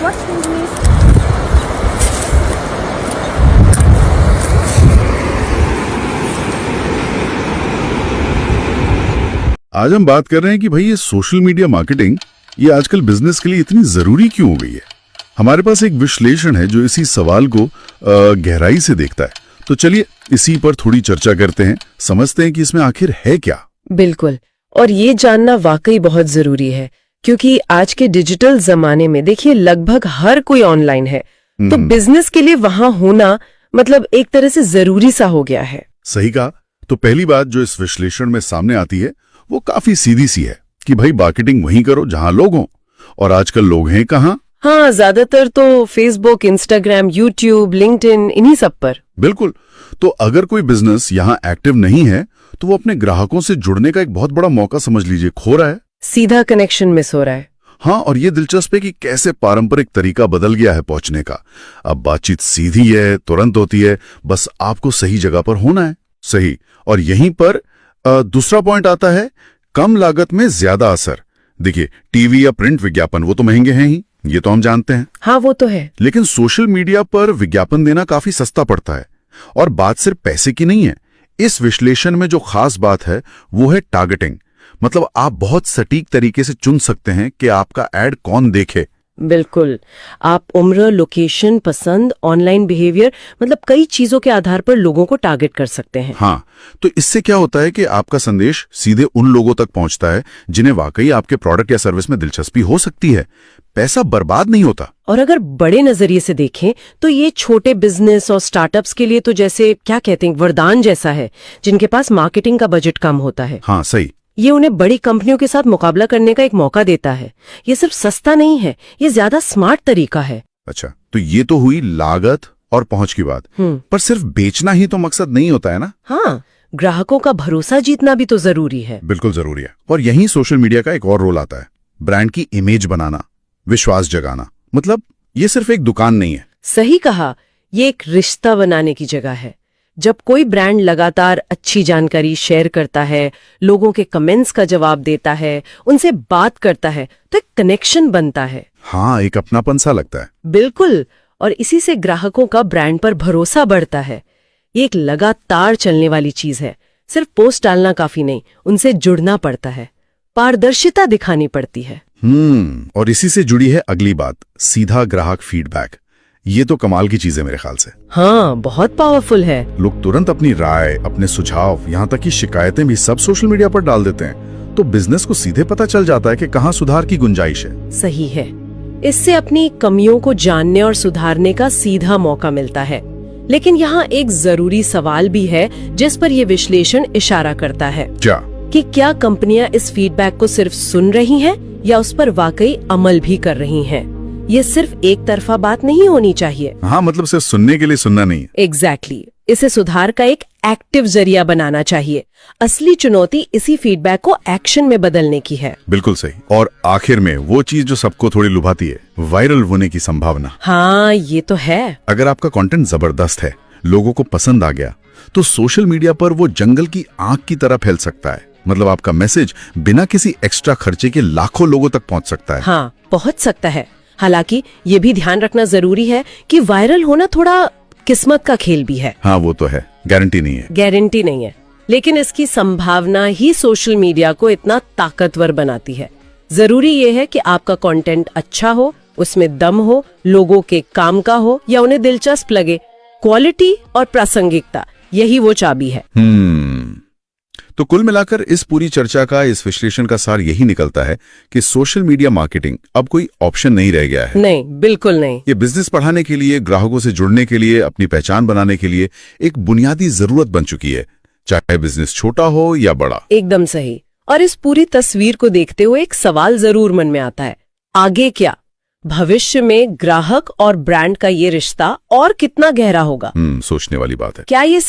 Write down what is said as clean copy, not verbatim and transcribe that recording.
What's business? आज हम बात कर रहे हैं कि भाई ये सोशल मीडिया मार्केटिंग ये आजकल बिजनेस के लिए इतनी जरूरी क्यों हो गई है। हमारे पास एक विश्लेषण है जो इसी सवाल को गहराई से देखता है। तो चलिए इसी पर थोड़ी चर्चा करते हैं, समझते हैं कि इसमें आखिर है क्या। बिल्कुल, और ये जानना वाकई बहुत जरूरी है क्योंकि आज के डिजिटल जमाने में देखिए लगभग हर कोई ऑनलाइन है, तो बिजनेस के लिए वहां होना मतलब एक तरह से जरूरी सा हो गया है। सही कहा। तो पहली बात जो इस विश्लेषण में सामने आती है वो काफी सीधी सी है कि भाई मार्केटिंग वहीं करो जहां लोग हों, और आजकल लोग हैं कहाँ? हाँ, ज्यादातर तो फेसबुक, इंस्टाग्राम, यूट्यूब, लिंक्डइन, इन्हीं सब पर। बिल्कुल। तो अगर कोई बिजनेस यहाँ एक्टिव नहीं है तो वो अपने ग्राहकों से जुड़ने का एक बहुत बड़ा मौका समझ लीजिए खो रहा है। सीधा कनेक्शन मिस हो रहा है। हाँ, और ये दिलचस्प है कि कैसे पारंपरिक तरीका बदल गया है पहुंचने का। अब बातचीत सीधी है, तुरंत होती है, बस आपको सही जगह पर होना है। सही। और यहीं पर दूसरा पॉइंट आता है, कम लागत में ज्यादा असर। देखिए टीवी या प्रिंट विज्ञापन वो तो महंगे हैं ही, ये तो हम जानते हैं। हाँ, वो तो है। लेकिन सोशल मीडिया पर विज्ञापन देना काफी सस्ता पड़ता है। और बात सिर्फ पैसे की नहीं है। इस विश्लेषण में जो खास बात है वो है टारगेटिंग। मतलब आप बहुत सटीक तरीके से चुन सकते हैं कि आपका एड कौन देखे। बिल्कुल, आप उम्र, लोकेशन, पसंद, ऑनलाइन बिहेवियर, मतलब कई चीजों के आधार पर लोगों को टारगेट कर सकते हैं। हाँ, तो इससे क्या होता है कि आपका संदेश सीधे उन लोगों तक पहुंचता है जिन्हें वाकई आपके प्रोडक्ट या सर्विस में दिलचस्पी हो सकती है। पैसा बर्बाद नहीं होता। और अगर बड़े नजरिए से देखें तो ये छोटे बिजनेस और स्टार्टअप्स के लिए तो जैसे क्या कहते हैं, वरदान जैसा है, जिनके पास मार्केटिंग का बजट कम होता है। हाँ, सही। ये उन्हें बड़ी कंपनियों के साथ मुकाबला करने का एक मौका देता है। ये सिर्फ सस्ता नहीं है, ये ज्यादा स्मार्ट तरीका है। अच्छा, तो ये तो हुई लागत और पहुंच की बात। पर सिर्फ बेचना ही तो मकसद नहीं होता है ना। हाँ, ग्राहकों का भरोसा जीतना भी तो जरूरी है। बिल्कुल जरूरी है। और यहीं सोशल मीडिया का एक और रोल आता है, ब्रांड की इमेज बनाना, विश्वास जगाना। मतलब ये सिर्फ एक दुकान नहीं है। सही कहा, ये एक रिश्ता बनाने की जगह है। जब कोई ब्रांड लगातार अच्छी जानकारी शेयर करता है, लोगों के कमेंट्स का जवाब देता है, उनसे बात करता है, तो एक कनेक्शन बनता है। हाँ, एक अपनापन सा लगता है। बिल्कुल, और इसी से ग्राहकों का ब्रांड पर भरोसा बढ़ता है। ये एक लगातार चलने वाली चीज है। सिर्फ पोस्ट डालना काफी नहीं, उनसे जुड़ना पड़ता है, पारदर्शिता दिखानी पड़ती है। और इसी से जुड़ी है अगली बात, सीधा ग्राहक फीडबैक। ये तो कमाल की चीज है मेरे ख्याल से। हाँ, बहुत पावरफुल है। लोग तुरंत अपनी राय, अपने सुझाव, यहाँ तक कि शिकायतें भी सब सोशल मीडिया पर डाल देते हैं। तो बिजनेस को सीधे पता चल जाता है कि कहाँ सुधार की गुंजाइश है। सही है। इससे अपनी कमियों को जानने और सुधारने का सीधा मौका मिलता है। लेकिन यहाँ एक जरूरी सवाल भी है जिस पर यह विश्लेषण इशारा करता है। क्या कंपनियां इस फीडबैक को सिर्फ सुन रही हैं या उस पर वाकई अमल भी कर रही हैं? ये सिर्फ एक तरफा बात नहीं होनी चाहिए। हाँ, मतलब सिर्फ सुनने के लिए सुनना नहीं। एग्जैक्टली। इसे सुधार का एक एक्टिव जरिया बनाना चाहिए। असली चुनौती इसी फीडबैक को एक्शन में बदलने की है। बिल्कुल सही। और आखिर में वो चीज जो सबको थोड़ी लुभाती है, वायरल होने की संभावना। हाँ, ये तो है। अगर आपका कंटेंट जबरदस्त है, लोगों को पसंद आ गया, तो सोशल मीडिया पर वो जंगल की आग की तरह फैल सकता है। मतलब आपका मैसेज बिना किसी एक्स्ट्रा खर्चे के लाखों लोगों तक पहुंच सकता है। हाँ, पहुंच सकता है। हालांकि ये भी ध्यान रखना जरूरी है कि वायरल होना थोड़ा किस्मत का खेल भी है। हाँ, वो तो है, गारंटी नहीं है। लेकिन इसकी संभावना ही सोशल मीडिया को इतना ताकतवर बनाती है। जरूरी ये है कि आपका कंटेंट अच्छा हो, उसमें दम हो, लोगों के काम का हो या उन्हें दिलचस्प लगे। क्वालिटी और प्रासंगिकता, यही वो चाबी है। तो कुल मिलाकर इस पूरी चर्चा का, इस विश्लेषण का सार यही निकलता है कि सोशल मीडिया मार्केटिंग अब कोई ऑप्शन नहीं रह गया है। नहीं, बिल्कुल नहीं। ये बिजनेस बढ़ाने के लिए, ग्राहकों से जुड़ने के लिए, अपनी पहचान बनाने के लिए एक बुनियादी जरूरत बन चुकी है, चाहे बिजनेस छोटा हो या बड़ा। एकदम सही। और इस पूरी तस्वीर को देखते हुए एक सवाल जरूर मन में आता है, आगे क्या? भविष्य में ग्राहक और ब्रांड का ये रिश्ता और कितना गहरा होगा? सोचने वाली बात है। क्या ये